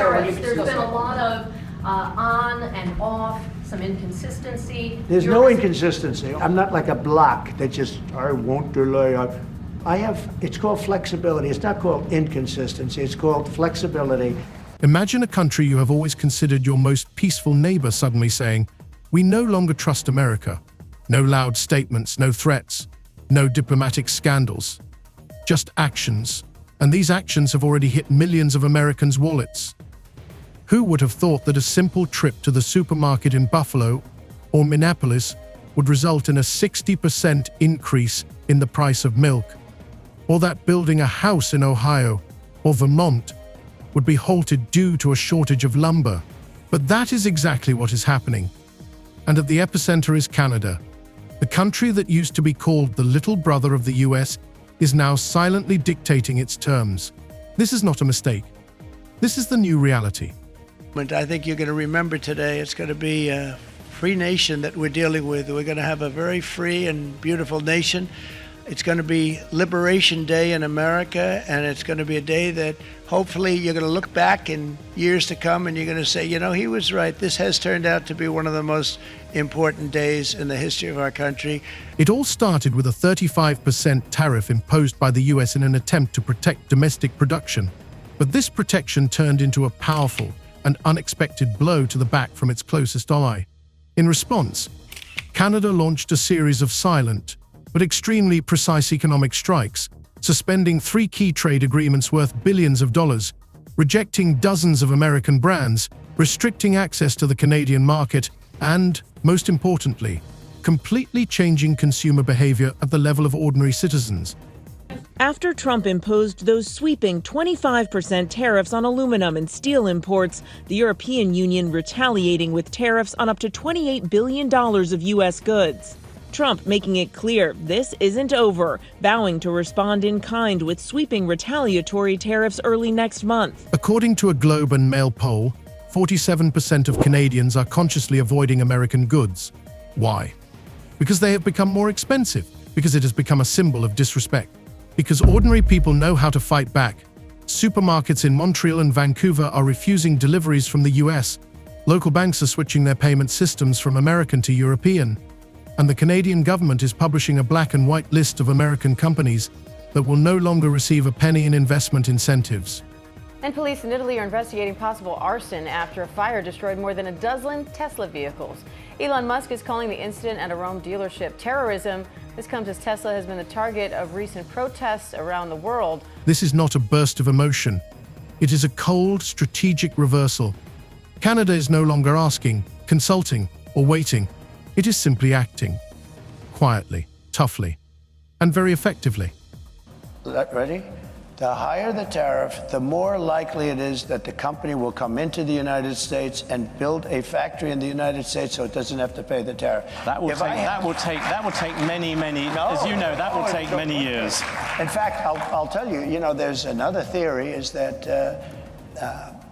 tariffs, there's been a lot of on and off, some inconsistency. There's no inconsistency. I'm not like a block that just, I won't delay. It's called flexibility. It's not called inconsistency. It's called flexibility. Imagine a country you have always considered your most peaceful neighbor suddenly saying, "We no longer trust America." No loud statements, no threats, no diplomatic scandals, just actions. And these actions have already hit millions of Americans' wallets. Who would have thought that a simple trip to the supermarket in Buffalo or Minneapolis would result in a 60% increase in the price of milk? Or that building a house in Ohio or Vermont would be halted due to a shortage of lumber? But that is exactly what is happening. And at the epicenter is Canada. The country that used to be called the little brother of the US is now silently dictating its terms. This is not a mistake. This is the new reality. I think you're going to remember today, it's going to be a free nation that we're dealing with. We're going to have a very free and beautiful nation. It's going to be Liberation Day in America, and it's going to be a day that hopefully you're going to look back in years to come and you're going to say, you know, he was right. This has turned out to be one of the most important days in the history of our country. It all started with a 35% tariff imposed by the US in an attempt to protect domestic production. But this protection turned into a powerful and unexpected blow to the back from its closest ally. In response, Canada launched a series of silent but extremely precise economic strikes, suspending 3 key trade agreements worth billions of dollars, rejecting dozens of American brands, restricting access to the Canadian market, and, most importantly, completely changing consumer behavior at the level of ordinary citizens. After Trump imposed those sweeping 25% tariffs on aluminum and steel imports, the European Union retaliating with tariffs on up to $28 billion of U.S. goods. Trump making it clear this isn't over, vowing to respond in kind with sweeping retaliatory tariffs early next month. According to a Globe and Mail poll, 47% of Canadians are consciously avoiding American goods. Why? Because they have become more expensive, because it has become a symbol of disrespect, because ordinary people know how to fight back. Supermarkets in Montreal and Vancouver are refusing deliveries from the US. Local banks are switching their payment systems from American to European. And the Canadian government is publishing a black and white list of American companies that will no longer receive a penny in investment incentives. And police in Italy are investigating possible arson after a fire destroyed more than a dozen Tesla vehicles. Elon Musk is calling the incident at a Rome dealership terrorism. This comes as Tesla has been the target of recent protests around the world. This is not a burst of emotion. It is a cold, strategic reversal. Canada is no longer asking, consulting, or waiting. It is simply acting. Quietly, toughly, and very effectively. Ready? The higher the tariff, the more likely it is that the company will come into the United States and build a factory in the United States so it doesn't have to pay the tariff. That will take many, as you know, that will take many years. In fact, I'll tell you, you know, there's another theory is that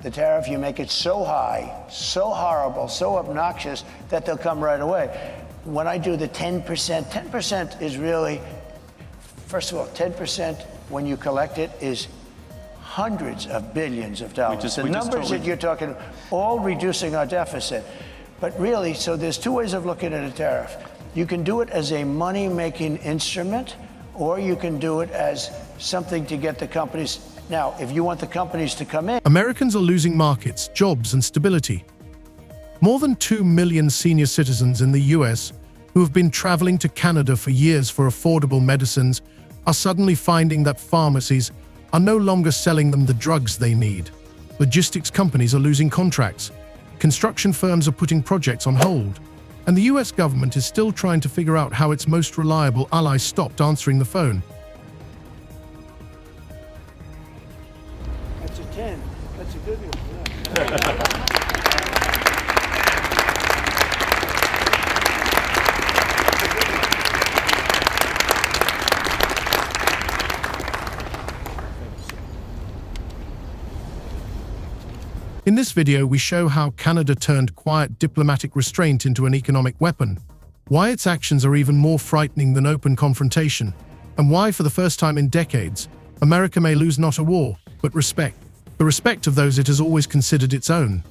the tariff, you make it so high, so horrible, so obnoxious that they'll come right away. When I do the 10%, 10% is really, first of all, 10% when you collect it is hundreds of billions of dollars. The numbers that you're talking, all reducing our deficit. But really, so there's two ways of looking at a tariff. You can do it as a money-making instrument, or you can do it as something to get the companies. Now, if you want the companies to come in. Americans are losing markets, jobs, and stability. More than 2 million senior citizens in the US who have been traveling to Canada for years for affordable medicines are suddenly finding that pharmacies are no longer selling them the drugs they need. Logistics companies are losing contracts. Construction firms are putting projects on hold. And the US government is still trying to figure out how its most reliable allies stopped answering the phone. That's a 10. That's a good one. Yeah. In this video, we show how Canada turned quiet diplomatic restraint into an economic weapon, why its actions are even more frightening than open confrontation, and why, for the first time in decades, America may lose not a war, but respect. the respect of those it has always considered its own.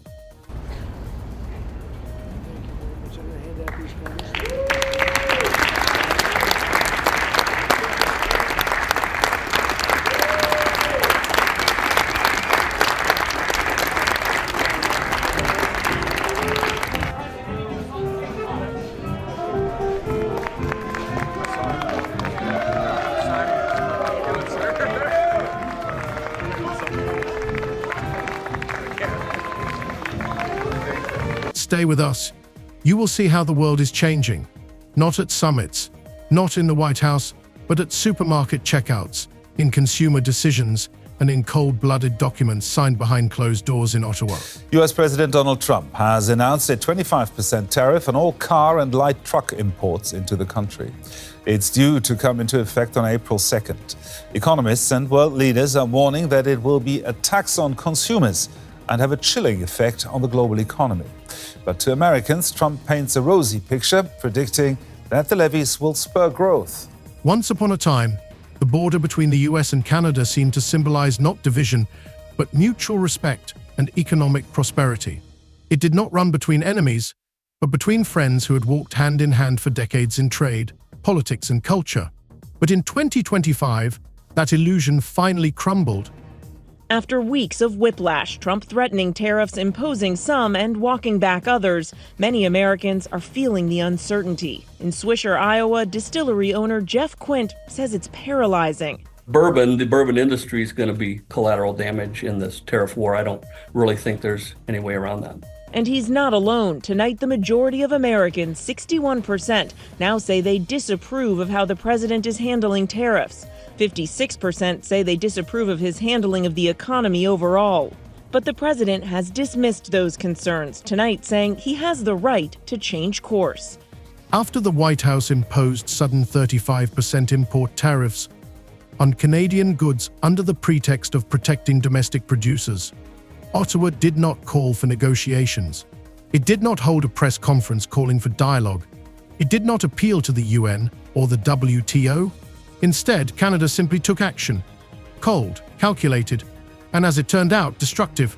Stay with us. You will see how the world is changing. Not at summits, not in the White House, but at supermarket checkouts, in consumer decisions, and in cold-blooded documents signed behind closed doors in Ottawa. US President Donald Trump has announced a 25% tariff on all car and light truck imports into the country. It's due to come into effect on April 2nd. Economists and world leaders are warning that it will be a tax on consumers and have a chilling effect on the global economy. But to Americans, Trump paints a rosy picture, predicting that the levies will spur growth. Once upon a time, the border between the US and Canada seemed to symbolize not division, but mutual respect and economic prosperity. It did not run between enemies, but between friends who had walked hand in hand for decades in trade, politics, and culture. But in 2025, that illusion finally crumbled. After weeks of whiplash, Trump threatening tariffs, imposing some, and walking back others, many Americans are feeling the uncertainty. In Swisher, Iowa, distillery owner Jeff Quint says it's paralyzing. The bourbon industry is going to be collateral damage in this tariff war. I don't really think there's any way around that. And he's not alone. Tonight, the majority of Americans, 61%, now say they disapprove of how the president is handling tariffs. 56% say they disapprove of his handling of the economy overall. But the president has dismissed those concerns tonight, saying he has the right to change course. After the White House imposed sudden 35% import tariffs on Canadian goods under the pretext of protecting domestic producers, Ottawa did not call for negotiations. It did not hold a press conference calling for dialogue. It did not appeal to the UN or the WTO. Instead, Canada simply took action. Cold, calculated, and as it turned out, destructive.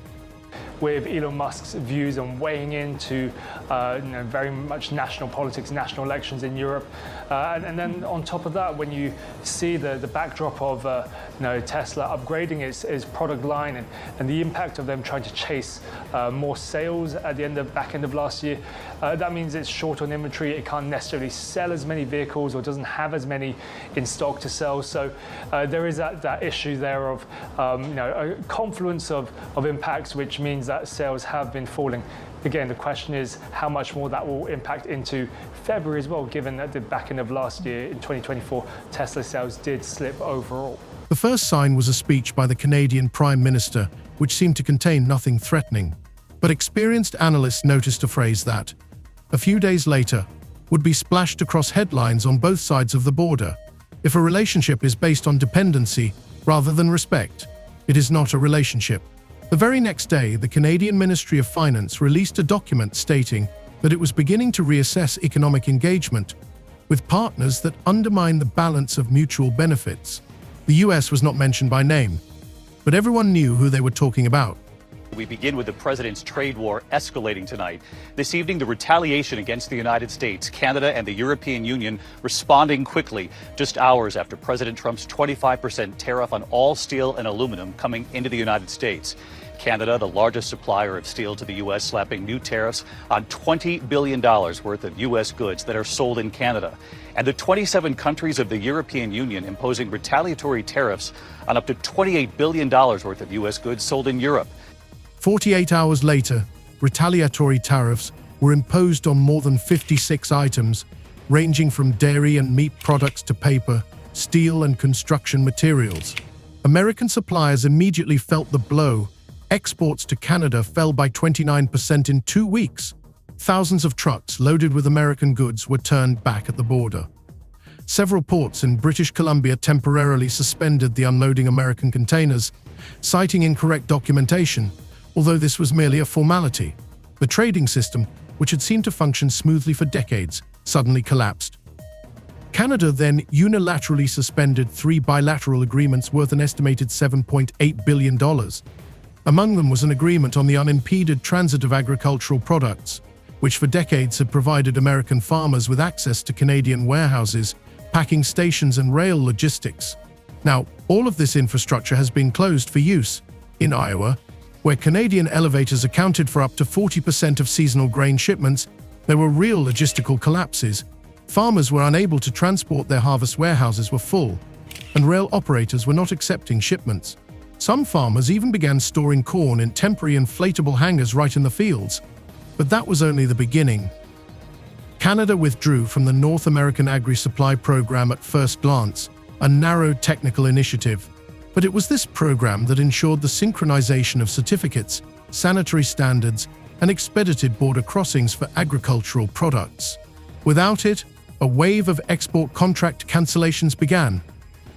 With Elon Musk's views on weighing into very much national politics, national elections in Europe. And then on top of that, when you see the backdrop of Tesla upgrading its product line and the impact of them trying to chase more sales at the back end of last year, that means it's short on inventory. It can't necessarily sell as many vehicles or doesn't have as many in stock to sell. So there is that issue there of a confluence of impacts, which means that sales have been falling. Again, the question is how much more that will impact into February as well, given that the back end of last year, in 2024, Tesla sales did slip overall. The first sign was a speech by the Canadian Prime Minister, which seemed to contain nothing threatening. But experienced analysts noticed a phrase that, a few days later, would be splashed across headlines on both sides of the border. If a relationship is based on dependency rather than respect, it is not a relationship. The very next day, the Canadian Ministry of Finance released a document stating that it was beginning to reassess economic engagement with partners that undermine the balance of mutual benefits. The US was not mentioned by name, but everyone knew who they were talking about. We begin with the president's trade war escalating tonight. This evening, the retaliation against the United States, Canada, and the European Union responding quickly, just hours after President Trump's 25% tariff on all steel and aluminum coming into the United States. Canada, the largest supplier of steel to the U.S., slapping new tariffs on $20 billion worth of U.S. goods that are sold in Canada. And the 27 countries of the European Union imposing retaliatory tariffs on up to $28 billion worth of U.S. goods sold in Europe. 48 hours later, retaliatory tariffs were imposed on more than 56 items, ranging from dairy and meat products to paper, steel, and construction materials. American suppliers immediately felt the blow. Exports to Canada fell by 29% in 2 weeks. Thousands of trucks loaded with American goods were turned back at the border. Several ports in British Columbia temporarily suspended the unloading American containers, citing incorrect documentation, although this was merely a formality. The trading system, which had seemed to function smoothly for decades, suddenly collapsed. Canada then unilaterally suspended 3 bilateral agreements worth an estimated $7.8 billion. Among them was an agreement on the unimpeded transit of agricultural products, which for decades had provided American farmers with access to Canadian warehouses, packing stations, and rail logistics. Now, all of this infrastructure has been closed for use. In Iowa, where Canadian elevators accounted for up to 40% of seasonal grain shipments, there were real logistical collapses. Farmers were unable to transport their harvest, warehouses were full, and rail operators were not accepting shipments. Some farmers even began storing corn in temporary inflatable hangars right in the fields. But that was only the beginning. Canada withdrew from the North American Agri-Supply Program at first glance, a narrow technical initiative. But it was this program that ensured the synchronization of certificates, sanitary standards, and expedited border crossings for agricultural products. Without it, a wave of export contract cancellations began.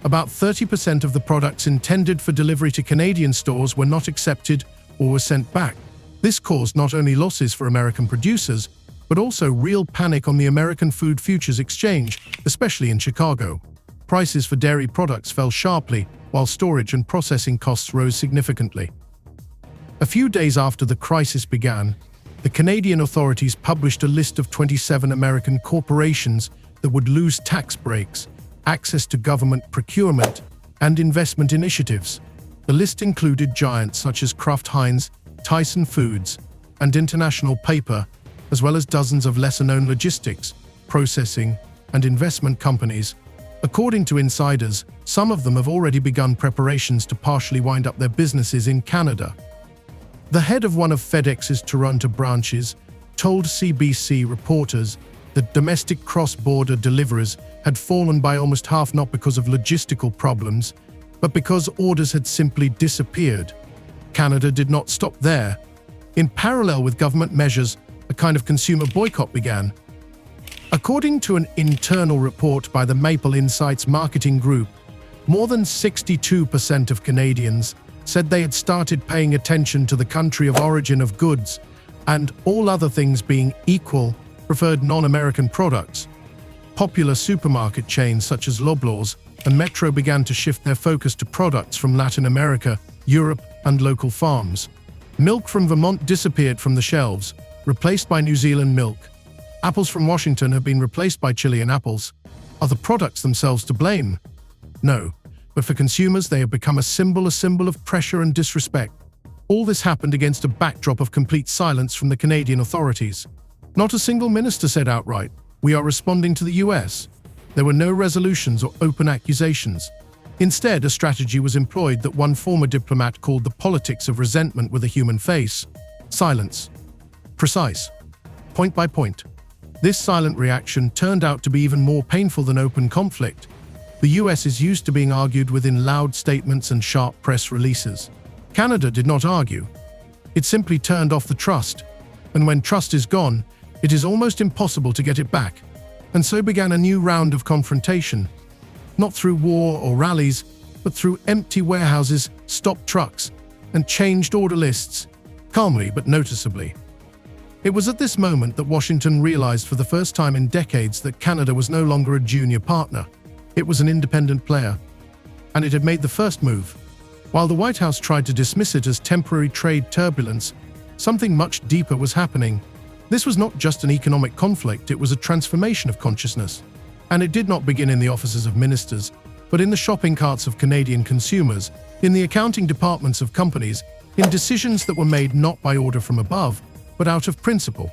About 30% of the products intended for delivery to Canadian stores were not accepted or were sent back. This caused not only losses for American producers, but also real panic on the American Food Futures Exchange, especially in Chicago. Prices for dairy products fell sharply, while storage and processing costs rose significantly. A few days after the crisis began, the Canadian authorities published a list of 27 American corporations that would lose tax breaks, access to government procurement, and investment initiatives. The list included giants such as Kraft Heinz, Tyson Foods, and International Paper, as well as dozens of lesser-known logistics, processing, and investment companies. According to insiders, some of them have already begun preparations to partially wind up their businesses in Canada. The head of one of FedEx's Toronto branches told CBC reporters that domestic cross-border deliveries had fallen by almost half, not because of logistical problems, but because orders had simply disappeared. Canada did not stop there. In parallel with government measures, a kind of consumer boycott began. According to an internal report by the Maple Insights marketing group, more than 62% of Canadians said they had started paying attention to the country of origin of goods, and all other things being equal, preferred non-American products. Popular supermarket chains such as Loblaws and Metro began to shift their focus to products from Latin America, Europe, and local farms. Milk from Vermont disappeared from the shelves, replaced by New Zealand milk. Apples from Washington have been replaced by Chilean apples. Are the products themselves to blame? No, but for consumers they have become a symbol of pressure and disrespect. All this happened against a backdrop of complete silence from the Canadian authorities. Not a single minister said outright, "We are responding to the US." There were no resolutions or open accusations. Instead, a strategy was employed that one former diplomat called the politics of resentment with a human face. Silence. Precise. Point by point. This silent reaction turned out to be even more painful than open conflict. The US is used to being argued with in loud statements and sharp press releases. Canada did not argue. It simply turned off the trust. And when trust is gone, it is almost impossible to get it back. And so began a new round of confrontation. Not through war or rallies, but through empty warehouses, stopped trucks, and changed order lists, calmly but noticeably. It was at this moment that Washington realized for the first time in decades that Canada was no longer a junior partner. It was an independent player, and it had made the first move. While the White House tried to dismiss it as temporary trade turbulence, something much deeper was happening. This was not just an economic conflict, it was a transformation of consciousness. And it did not begin in the offices of ministers, but in the shopping carts of Canadian consumers, in the accounting departments of companies, in decisions that were made not by order from above, but out of principle.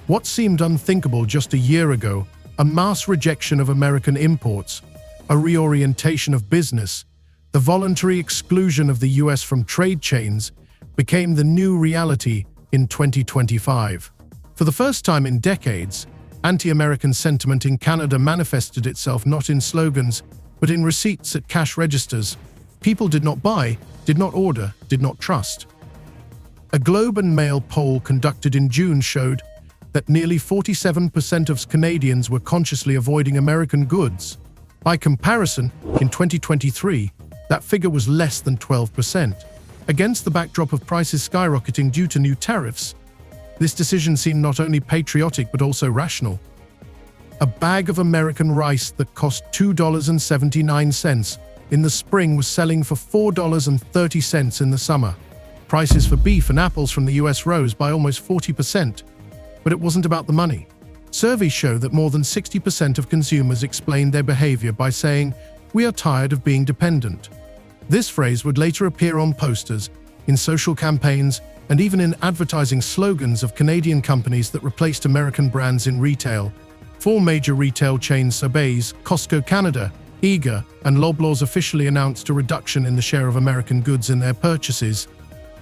What seemed unthinkable just a year ago, a mass rejection of American imports, a reorientation of business, the voluntary exclusion of the US from trade chains, became the new reality in 2025. For the first time in decades, anti-American sentiment in Canada manifested itself not in slogans, but in receipts at cash registers. People did not buy, did not order, did not trust. A Globe and Mail poll conducted in June showed that nearly 47% of Canadians were consciously avoiding American goods. By comparison, in 2023, that figure was less than 12%. Against the backdrop of prices skyrocketing due to new tariffs, this decision seemed not only patriotic but also rational. A bag of American rice that cost $2.79 in the spring was selling for $4.30 in the summer. Prices for beef and apples from the US rose by almost 40%, but it wasn't about the money. Surveys show that more than 60% of consumers explained their behavior by saying, "We are tired of being dependent." This phrase would later appear on posters, in social campaigns, and even in advertising slogans of Canadian companies that replaced American brands in retail. 4 major retail chains, Sobeys, Costco Canada, Eager, and Loblaws, officially announced a reduction in the share of American goods in their purchases.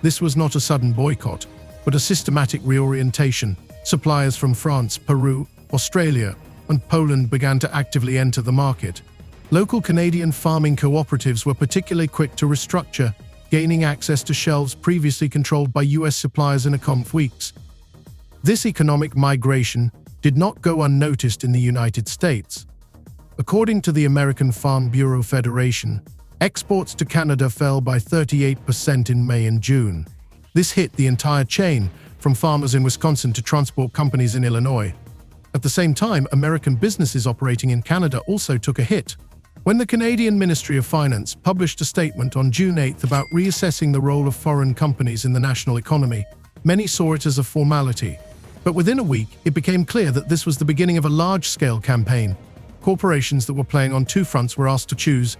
This was not a sudden boycott, but a systematic reorientation. Suppliers from France, Peru, Australia, and Poland began to actively enter the market. Local Canadian farming cooperatives were particularly quick to restructure, gaining access to shelves previously controlled by US suppliers in a couple of weeks. This economic migration did not go unnoticed in the United States. According to the American Farm Bureau Federation, exports to Canada fell by 38% in May and June. This hit the entire chain, from farmers in Wisconsin to transport companies in Illinois. At the same time, American businesses operating in Canada also took a hit. When the Canadian Ministry of Finance published a statement on June 8 about reassessing the role of foreign companies in the national economy, many saw it as a formality. But within a week, it became clear that this was the beginning of a large-scale campaign. Corporations that were playing on 2 fronts were asked to choose,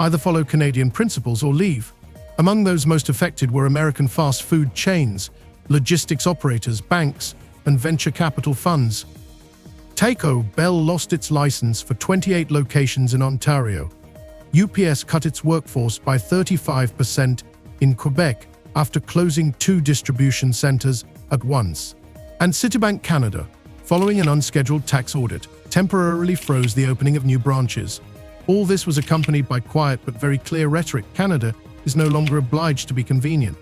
either follow Canadian principles or leave. Among those most affected were American fast food chains, logistics operators, banks, and venture capital funds. Taco Bell lost its license for 28 locations in Ontario. UPS cut its workforce by 35% in Quebec after closing 2 distribution centers at once. And Citibank Canada, following an unscheduled tax audit, temporarily froze the opening of new branches. All this was accompanied by quiet but very clear rhetoric. Canada is no longer obliged to be convenient.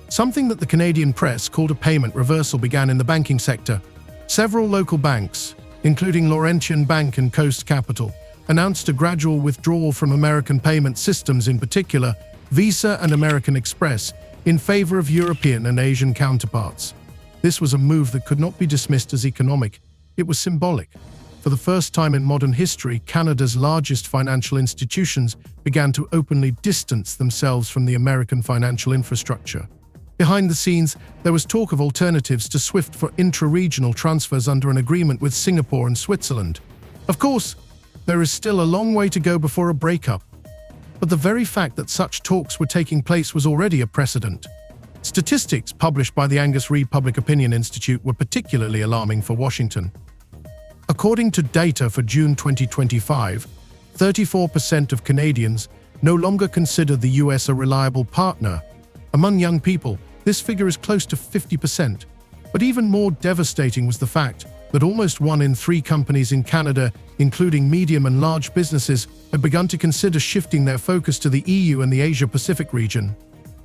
Something that the Canadian press called a payment reversal began in the banking sector. Several local banks, including Laurentian Bank and Coast Capital, announced a gradual withdrawal from American payment systems, in particular Visa and American Express, in favor of European and Asian counterparts. This was a move that could not be dismissed as economic. It was symbolic. For the first time in modern history, Canada's largest financial institutions began to openly distance themselves from the American financial infrastructure. Behind the scenes, there was talk of alternatives to SWIFT for intra-regional transfers under an agreement with Singapore and Switzerland. Of course, there is still a long way to go before a breakup. But the very fact that such talks were taking place was already a precedent. Statistics published by the Angus Reid Public Opinion Institute were particularly alarming for Washington. According to data for June 2025, 34% of Canadians no longer consider the US a reliable partner. Among young people, this figure is close to 50%. But even more devastating was the fact that almost 1 in 3 companies in Canada, including medium and large businesses, had begun to consider shifting their focus to the EU and the Asia-Pacific region.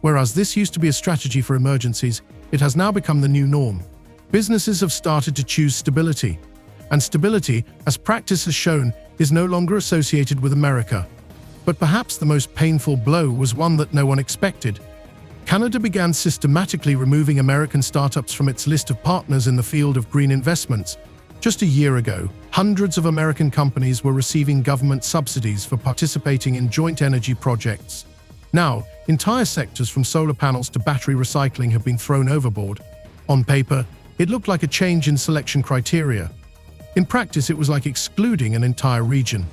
Whereas this used to be a strategy for emergencies, it has now become the new norm. Businesses have started to choose stability. And stability, as practice has shown, is no longer associated with America. But perhaps the most painful blow was one that no one expected. Canada began systematically removing American startups from its list of partners in the field of green investments. Just a year ago, hundreds of American companies were receiving government subsidies for participating in joint energy projects. Now, entire sectors from solar panels to battery recycling have been thrown overboard. On paper, it looked like a change in selection criteria. In practice, it was like excluding an entire region.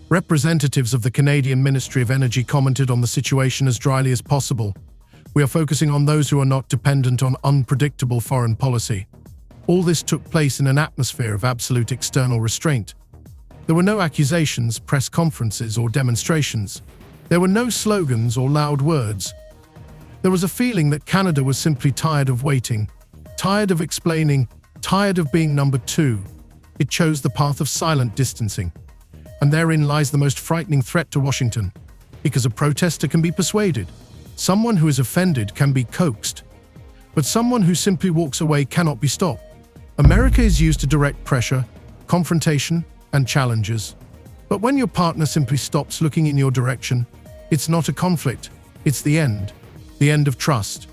Representatives of the Canadian Ministry of Energy commented on the situation as dryly as possible. "We are focusing on those who are not dependent on unpredictable foreign policy." All this took place in an atmosphere of absolute external restraint. There were no accusations, press conferences, or demonstrations. There were no slogans or loud words. There was a feeling that Canada was simply tired of waiting, tired of explaining, tired of being number 2. It chose the path of silent distancing. And therein lies the most frightening threat to Washington. Because a protester can be persuaded. Someone who is offended can be coaxed. But someone who simply walks away cannot be stopped. America is used to direct pressure, confrontation, and challenges. But when your partner simply stops looking in your direction, it's not a conflict, it's the end. The end of trust.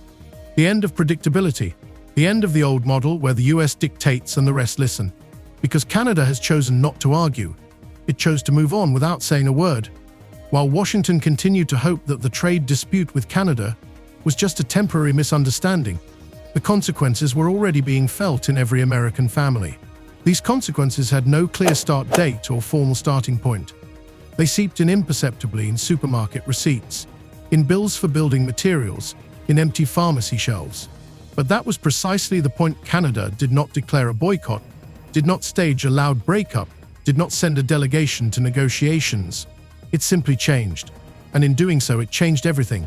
The end of predictability. The end of the old model where the US dictates and the rest listen. Because Canada has chosen not to argue. It chose to move on without saying a word. While Washington continued to hope that the trade dispute with Canada was just a temporary misunderstanding. The consequences were already being felt in every American family. These consequences had no clear start date or formal starting point. They seeped in imperceptibly in supermarket receipts, in bills for building materials, in empty pharmacy shelves. But that was precisely the point. Canada did not declare a boycott, did not stage a loud breakup, did not send a delegation to negotiations. It simply changed. And in doing so, it changed everything.